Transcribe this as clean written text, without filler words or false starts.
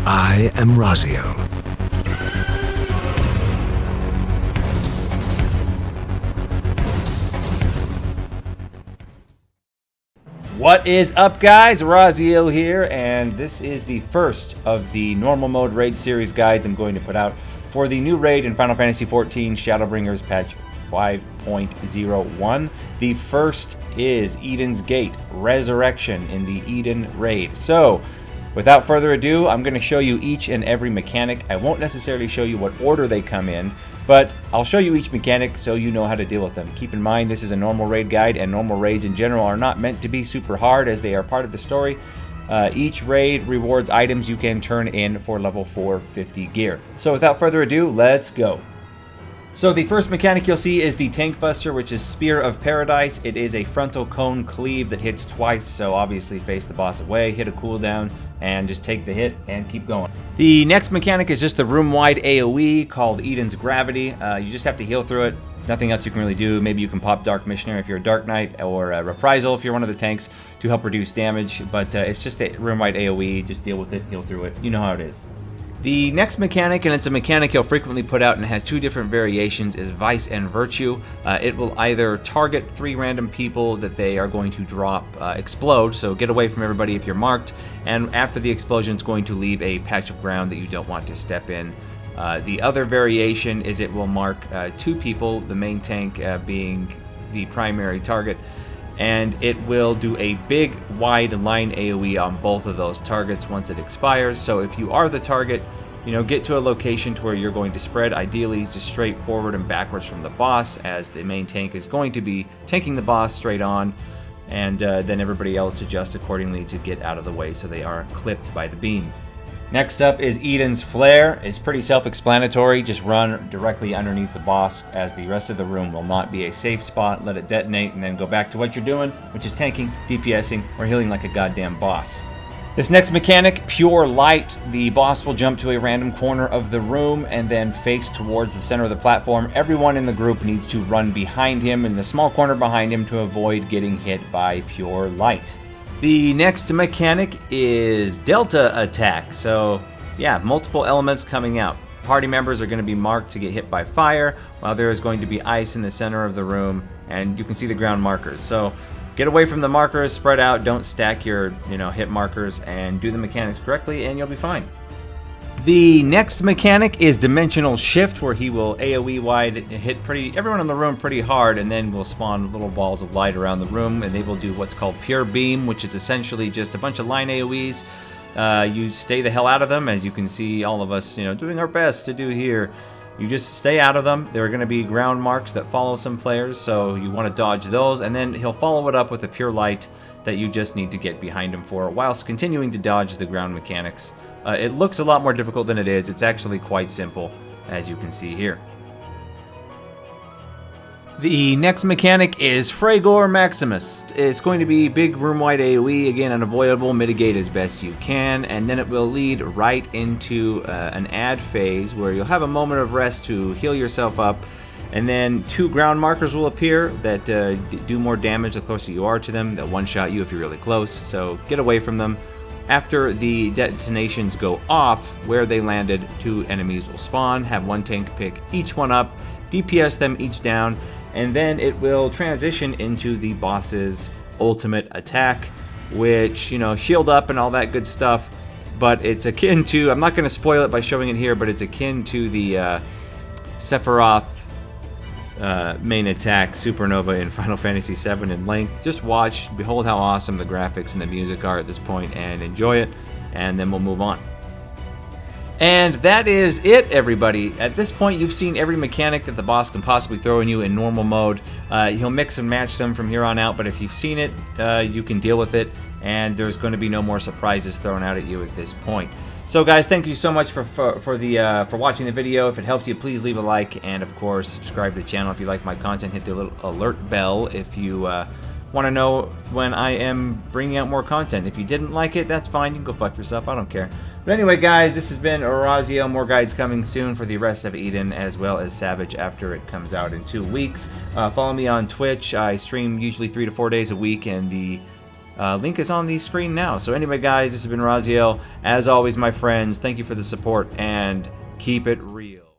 I am Raziel. What is up, guys? Raziel here, and this is the first of the normal mode raid series guides I'm going to put out for the new raid in Final Fantasy XIV Shadowbringers patch 5.01. The first is Eden's Gate, Resurrection in the Eden raid. So, without further ado, I'm going to show you each and every mechanic. I won't necessarily show you what order they come in, but I'll show you each mechanic so you know how to deal with them. Keep in mind, this is a normal raid guide, and normal raids in general are not meant to be super hard as they are part of the story. Each raid rewards items you can turn in for level 450 gear. So without further ado, let's go. So the first mechanic you'll see is the Tank Buster, which is Spear of Paradise. It is a frontal cone cleave that hits twice, so obviously face the boss away, hit a cooldown, and just take the hit and keep going. The next mechanic is just the room-wide AoE called Eden's Gravity. You just have to heal through it. Nothing else you can really do. Maybe you can pop Dark Missionary if you're a Dark Knight, or Reprisal if you're one of the tanks to help reduce damage, but it's just a room-wide AoE. Just deal with it, heal through it. You know how it is. The next mechanic, and it's a mechanic he'll frequently put out and has two different variations, is Vice and Virtue. It will either target 3 random people that they are going to drop explode, so get away from everybody if you're marked, and after the explosion it's going to leave a patch of ground that you don't want to step in. The other variation is it will mark 2 people, the main tank being the primary target, and it will do a big wide line AoE on both of those targets once it expires. So if you are the target, get to a location to where you're going to spread, ideally just straight forward and backwards from the boss, as the main tank is going to be tanking the boss straight on, and then everybody else adjusts accordingly to get out of the way so they aren't clipped by the beam. Next up is Eden's Flare. It's pretty self-explanatory. Just run directly underneath the boss, as the rest of the room will not be a safe spot. Let it detonate and then go back to what you're doing, which is tanking, DPSing, or healing like a goddamn boss. This next mechanic, Pure Light. The boss will jump to a random corner of the room and then face towards the center of the platform. Everyone in the group needs to run behind him in the small corner behind him to avoid getting hit by Pure Light. The next mechanic is Delta Attack. So, yeah, multiple elements coming out. Party members are going to be marked to get hit by fire, while there is going to be ice in the center of the room, and you can see the ground markers. So, get away from the markers, spread out, don't stack your, hit markers, and do the mechanics correctly, and you'll be fine. The next mechanic is Dimensional Shift, where he will AoE wide hit everyone in the room pretty hard, and then will spawn little balls of light around the room, and they will do what's called Pure Beam, which is essentially just a bunch of line AoEs. You stay the hell out of them, as you can see all of us, doing our best to do here. You just stay out of them. There are going to be ground marks that follow some players, so you want to dodge those, and then he'll follow it up with a Pure Light that you just need to get behind him for, whilst continuing to dodge the ground mechanics. It looks a lot more difficult than it is. It's actually quite simple, as you can see here. The next mechanic is Frag Maximus. It's going to be big room-wide AoE, again unavoidable, mitigate as best you can, and then it will lead right into an ad phase where you'll have a moment of rest to heal yourself up, and then 2 ground markers will appear that do more damage the closer you are to them. They'll one-shot you if you're really close, so get away from them. After the detonations go off, where they landed, 2 enemies will spawn, have 1 tank pick each one up, DPS them each down, and then it will transition into the boss's ultimate attack, which, shield up and all that good stuff, but it's akin to, I'm not going to spoil it by showing it here, but it's akin to the Sephiroth main attack, Supernova, in Final Fantasy VII in length. Just watch, behold how awesome the graphics and the music are at this point, and enjoy it, and then we'll move on. And that is it, everybody. At this point, you've seen every mechanic that the boss can possibly throw in you in normal mode. He'll mix and match them from here on out, but if you've seen it, you can deal with it, and there's going to be no more surprises thrown out at you at this point. So guys, thank you so much for watching the video. If it helped you, please leave a like, and of course, subscribe to the channel if you like my content. Hit the little alert bell if you want to know when I am bringing out more content. If you didn't like it, that's fine. You can go fuck yourself. I don't care. But anyway, guys, this has been Raziel. More guides coming soon for the rest of Eden, as well as Savage after it comes out in 2 weeks. Follow me on Twitch. I stream usually 3 to 4 days a week, and the link is on the screen now. So anyway, guys, this has been Raziel. As always, my friends, thank you for the support, and keep it real.